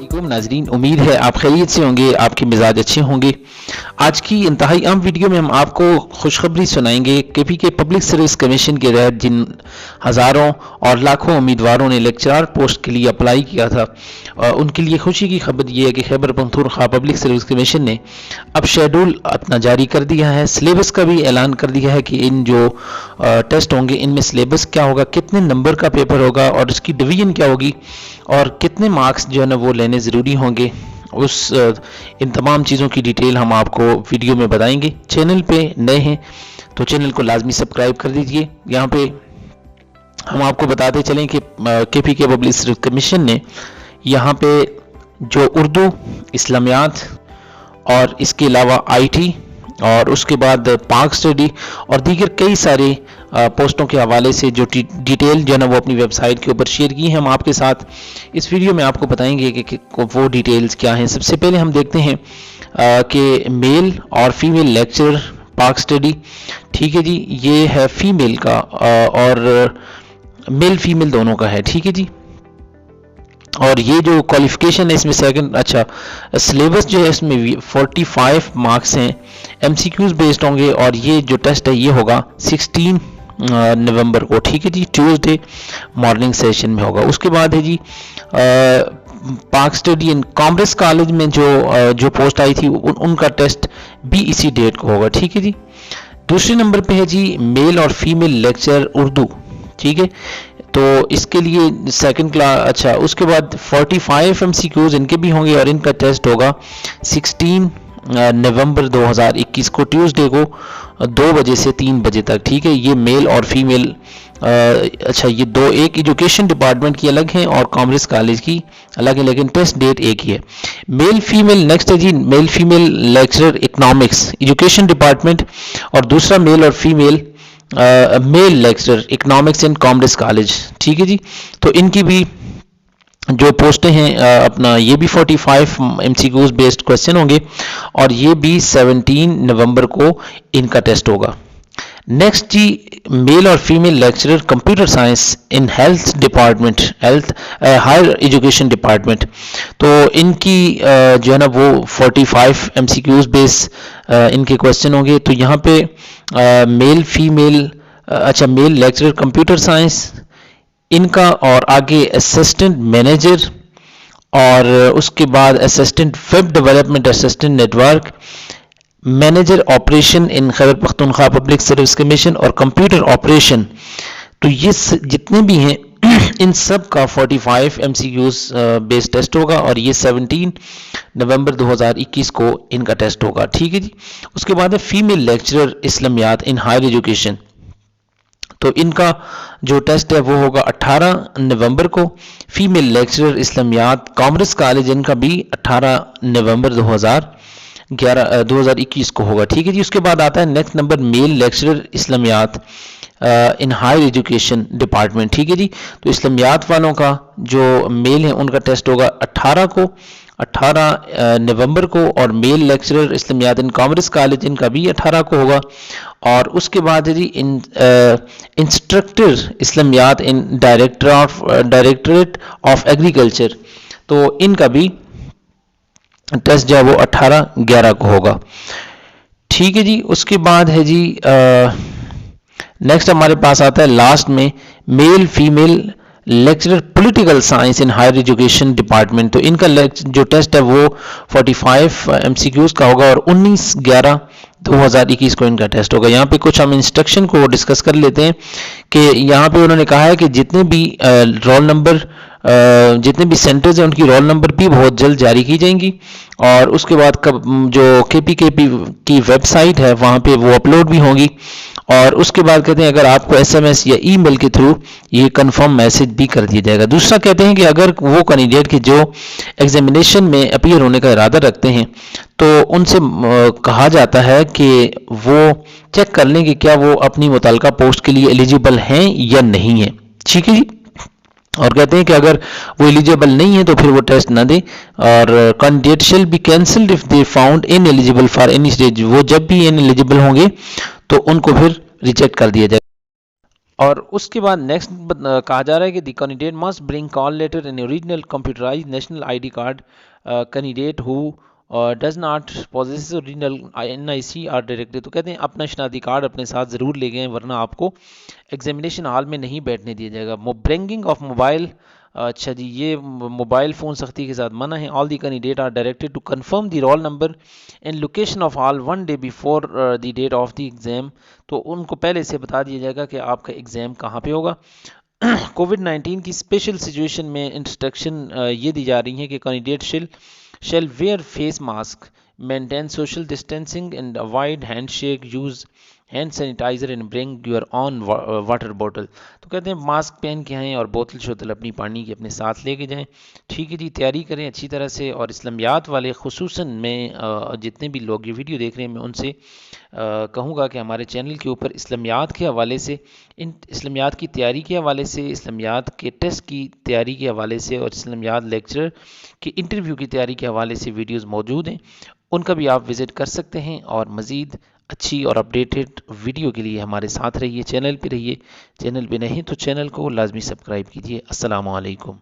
वालेकुम नाजरीन, उम्मीद है आप खैरियत से होंगे, आपके मिजाज अच्छे होंगे। आज की इंतहाई अहम वीडियो में हम आपको खुशखबरी सुनाएंगे। केपी के पब्लिक सर्विस कमीशन के तहत जिन हज़ारों और लाखों उम्मीदवारों ने लेक्चरर पोस्ट के लिए अप्लाई किया था, उनके लिए खुशी की खबर ये है कि Khyber Pakhtunkhwa public service commission ने अब शेड्यूल अपना जारी कर दिया है। सिलेबस का भी ऐलान कर दिया है कि इन जो टेस्ट होंगे इनमें सिलेबस क्या होगा, कितने नंबर का पेपर होगा और इसकी डिवीजन क्या होगी और कितने मार्क्स जो है ना वो लेने ज़रूरी होंगे। इन तमाम चीज़ों की डिटेल हम आपको वीडियो में बताएंगे। चैनल पे नए हैं तो चैनल को लाजमी सब्सक्राइब कर दीजिए। यहाँ पे हम आपको बताते चलें कि केपी के पब्लिक सर्विस कमीशन ने यहाँ पे जो उर्दू, इस्लामियात और इसके अलावा आईटी और उसके बाद पाक स्टडी और दीगर कई सारे पोस्टों के हवाले से जो डिटेल जो है ना वो अपनी वेबसाइट के ऊपर शेयर की है, हम आपके साथ इस वीडियो में आपको बताएंगे कि वो डिटेल्स क्या हैं। सबसे पहले हम देखते हैं कि मेल और फीमेल लेक्चरर पाक स्टडी, ठीक है जी, ये है फीमेल का और मेल फीमेल दोनों का है, ठीक है जी। और ये जो क्वालिफिकेशन है इसमें सेकंड, अच्छा सिलेबस जो है इसमें 45 मार्क्स हैं, एमसीक्यूज बेस्ड होंगे और ये जो टेस्ट है ये होगा 16 नवंबर को, ठीक है जी, ट्यूसडे मॉर्निंग सेशन में होगा। उसके बाद है जी पाक स्टडी इन कॉमर्स कॉलेज में जो पोस्ट आई थी उनका टेस्ट भी इसी डेट को होगा, ठीक है जी। दूसरे नंबर पे है जी मेल और फीमेल लेक्चर उर्दू, ठीक है, तो इसके लिए सेकंड क्लास, अच्छा उसके बाद 45 एमसीक्यूज इनके भी होंगे और इनका टेस्ट होगा 16 नवंबर 2021 को ट्यूसडे को 2 बजे से 3 बजे तक, ठीक है। ये मेल और फीमेल, अच्छा ये दो, एक एजुकेशन डिपार्टमेंट की अलग है और कॉमर्स कॉलेज की अलग है, लेकिन टेस्ट डेट एक ही है। मेल फीमेल नेक्स्ट है जी mail female lecturer economics education department और दूसरा मेल और female male lecturer economics and commerce college, ठीक है जी। तो इनकी भी जो पोस्टें हैं अपना ये भी 45 एमसीक्यूज बेस्ड क्वेश्चन होंगे और ये भी 17 नवंबर को इनका टेस्ट होगा। नेक्स्ट जी मेल और female lecturer computer science in health department, health higher education department, तो इनकी जो है ना वो 45 एमसीक्यूज बेस इनके क्वेश्चन होंगे। तो यहाँ पे मेल फीमेल, अच्छा मेल लेक्चरर कंप्यूटर साइंस इनका और आगे असिस्टेंट मैनेजर और उसके बाद assistant web development, assistant network manager operation in Khyber Pakhtunkhwa public service commission और कंप्यूटर ऑपरेशन, तो ये जितने भी हैं इन सब का 45 एमसीक्यूज बेस्ड टेस्ट होगा और ये 17 नवंबर 2021 को इनका टेस्ट होगा, ठीक है जी। उसके बाद है female lecturer Islamiat in higher education, तो इनका जो टेस्ट है वो होगा 18 नवंबर को। फीमेल लेक्चरर इस्लामियात कॉमर्स कॉलेज इनका भी 18 नवंबर 2021 को होगा, ठीक है जी। उसके बाद आता है next number male lecturer Islamiat in higher education department, ठीक है जी। तो इस्लामियात वालों का जो मेल है उनका टेस्ट होगा 18 नवंबर को और male lecturer Islamiat in commerce college इनका भी 18 को होगा। और उसके बाद है जी instructor Islamiat in directorate of agriculture, तो इनका भी टेस्ट जो है वो 18/11 को होगा, ठीक है जी। उसके बाद है जी नेक्स्ट हमारे पास आता है लास्ट में male female lecturer political science in higher education department, तो इनका जो टेस्ट है वो 45 एमसीक्यूज का होगा और 19/11/2021 को इनका टेस्ट होगा। यहाँ पे कुछ हम इंस्ट्रक्शन को डिस्कस कर लेते हैं कि यहाँ पे उन्होंने कहा है कि जितने भी रोल नंबर, जितने भी सेंटर्स हैं उनकी रोल नंबर भी बहुत जल्द जारी की जाएंगी और उसके बाद जो केपी की वेबसाइट है वहाँ पे वो अपलोड भी होंगी। और उसके बाद कहते हैं अगर आपको एसएमएस या ईमेल के थ्रू ये कंफर्म मैसेज भी कर दिया जाएगा। दूसरा कहते हैं कि अगर वो कैंडिडेट के जो एग्जामिनेशन में अपीयर होने का इरादा रखते हैं तो उनसे कहा जाता है कि वो चेक कर लें कि क्या वो अपनी मुतल्लिका पोस्ट के लिए एलिजिबल हैं या नहीं है, ठीक है जी। और कहते हैं कि अगर वो एलिजिबल नहीं है तो फिर वो टेस्ट ना दे और candidate shall be cancelled if they found ineligible for any stage, वो जब भी इनएलिजिबल होंगे तो उनको फिर रिजेक्ट कर दिया जाएगा। और उसके बाद नेक्स्ट कहा जा रहा है कि the candidate must bring call letter in original computerize national ID card candidate who does not possess original NIC are directly. तो कहते हैं अपना शनाख्ती कार्ड अपने साथ ज़रूर ले गए वरना आपको एग्जामिनेशन हॉल में नहीं बैठने दिया जाएगा। ब्रिंगिंग ऑफ मोबाइल, अच्छा जी, ये मोबाइल फ़ोन सख्ती के साथ मना है। All the candidate are directed to confirm the roll number and location of all 1 day before the date of the exam. तो उनको पहले से बता दिया जाएगा कि आपका एग्ज़ाम कहाँ पे होगा। कोविड-19 की स्पेशल सिचुएशन में इंस्ट्रक्शन ये दी जा रही हैं कि candidate shall wear face mask, maintain social distancing and avoid handshake, use hand sanitiser and bring your own water bottle. तो कहते हैं मास्क पहन के आएँ और बोतल शोतल अपनी पानी की अपने साथ लेके जाएं। ठीक है जी, तैयारी करें अच्छी तरह से। और इस्लामियात वाले खुसूसन में जितने भी लोग ये वीडियो देख रहे हैं मैं उनसे कहूँगा कि हमारे चैनल के ऊपर इस्लामियात के हवाले से, इन इस्लामियात की तैयारी के हवाले से, इस्लामियात के टेस्ट की तैयारी के हवाले से और इस्लामियात लेक्चर के इंटरव्यू की तैयारी के हवाले से वीडियोज़ मौजूद हैं, उनका भी आप विज़िट कर सकते हैं। और मज़ीद अच्छी और अपडेटेड वीडियो के लिए हमारे साथ रहिए, चैनल पे रहिए। चैनल पे नहीं तो चैनल को लाजमी सब्सक्राइब कीजिए। अस्सलामु अलैकुम।